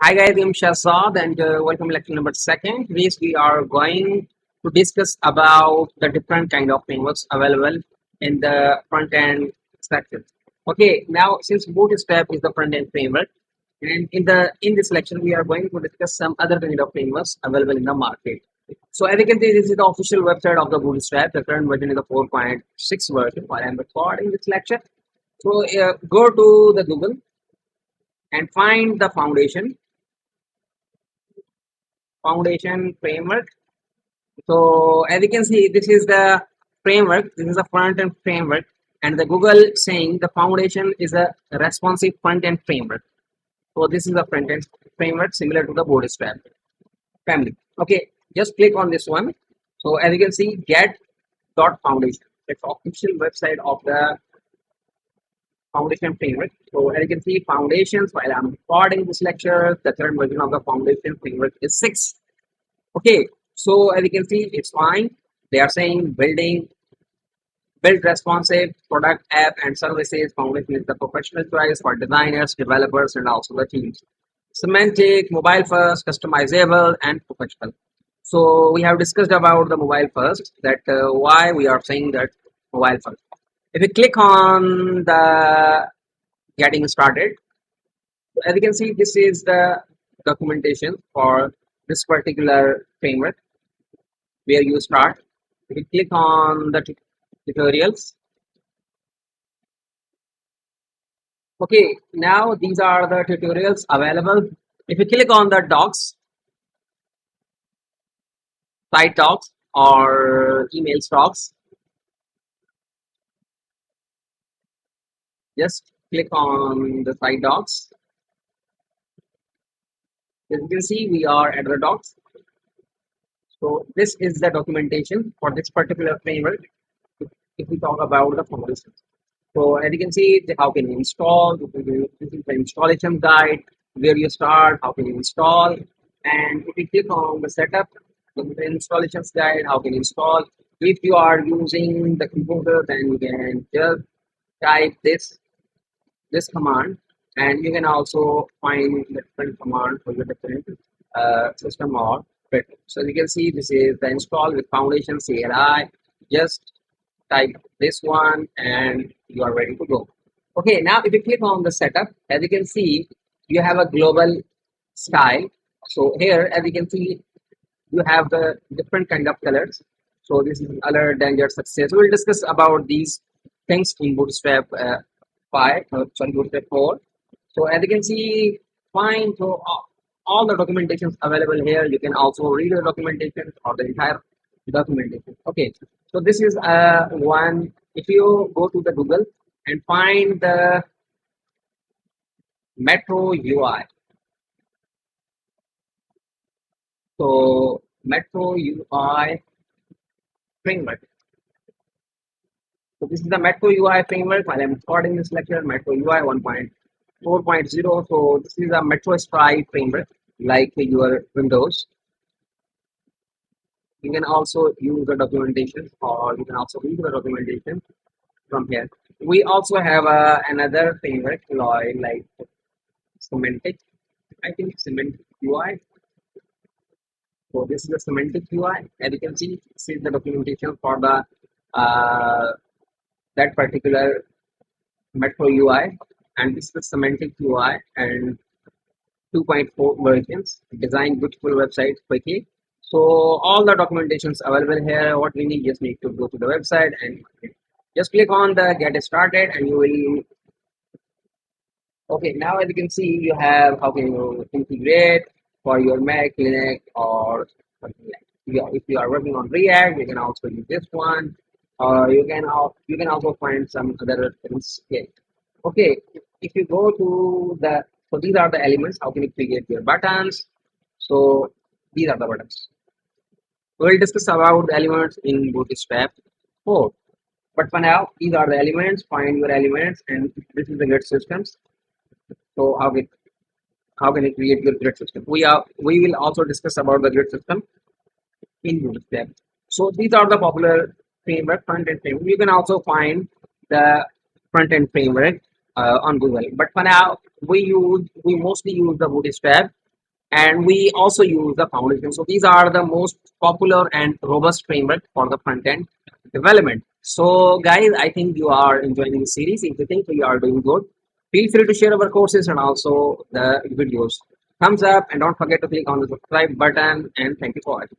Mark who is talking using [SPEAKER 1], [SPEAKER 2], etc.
[SPEAKER 1] Hi guys, I'm Shahzad and welcome lecture number second. Today we are going to discuss about the different kind of frameworks available in the front end section. Okay, now since Bootstrap is the front end framework, and in this lecture we are going to discuss some other kind of frameworks available in the market. So as you can see, this is the official website of the Bootstrap. The current version is the 4.6 version while I'm recording this lecture. So go to the Google and find the foundation framework. So as you can see, this is the framework. This is a front end framework, and the Google saying the foundation is a responsive front end framework. So this is a front end framework similar to the Bootstrap family. Okay, just click on this one. So as you can see, get dot foundation. It's official website of the foundation framework. So as you can see, foundations. While I'm recording this lecture, the current version of the foundation framework is 6. Okay, so as you can see, it's fine. They are saying build responsive product, app, and services. Foundation is the professional choice for designers, developers, and also the teams. Semantic, mobile first, customizable, and professional. So we have discussed about the mobile first. That why we are saying that mobile first. If you click on the getting started, as you can see, this is the documentation for this particular framework where you start. If you click on the tutorials, okay, now these are the tutorials available. If you click on the docs, site docs or email docs, just click on the site docs. As you can see, we are at the docs. So this is the documentation for this particular framework. If we talk about the foundation. So as you can see, how can you install? This is the installation guide, where you start, how can you install, and if you click on the setup, the installations guide, how can you install. If you are using the computer, then you can just type this command, and you can also find the different command for the different system or bit. So you can see this is the install with foundation CLI. Just type this one and you are ready to go. Okay, now if you click on the setup, as you can see, you have a global style. So here, as you can see, you have the different kind of colors. So this is alert, danger, success. We'll discuss about these things in Bootstrap 5, sorry, Bootstrap 4. So as you can see, fine. So all the documentations available here. You can also read the documentation or the entire documentation. Okay, so this is one. If you go to the Google and find the Metro UI, so Metro UI framework. So this is the Metro UI framework. While I'm recording this lecture, Metro UI 1.4.0. So this is a Metro Stride framework, like your Windows. You can also use the documentation, or you can also read the documentation from here. We also have another framework like Semantic. I think Semantic UI. So this is the Semantic UI. As you can see, this is the documentation for the uh, that particular Metro UI, and this is the Semantic UI and 2.4 versions. Design beautiful websites quickly. So all the documentations available here. What we need, just need to go to the website and just click on the get started, and you will. Okay, now as you can see, you have how can you integrate for your Mac, Linux, or something like. If you are working on React, you can also use this one, or you can also find some other things here. Okay, if you go to the, so these are the elements. How can you create your buttons? So these are the buttons. We'll discuss about the elements in Bootstrap 4. But for now, these are the elements. Find your elements, and this is the grid systems. So how can you create your grid system? We will also discuss about the grid system in Bootstrap. So these are the popular framework, front end framework. You can also find the front end framework on Google. But for now, we mostly use the Bootstrap and we also use the foundation. So these are the most popular and robust framework for the front end development. So guys, I think you are enjoying the series. If you think we are doing good, feel free to share our courses and also the videos. Thumbs up and don't forget to click on the subscribe button, and thank you for watching.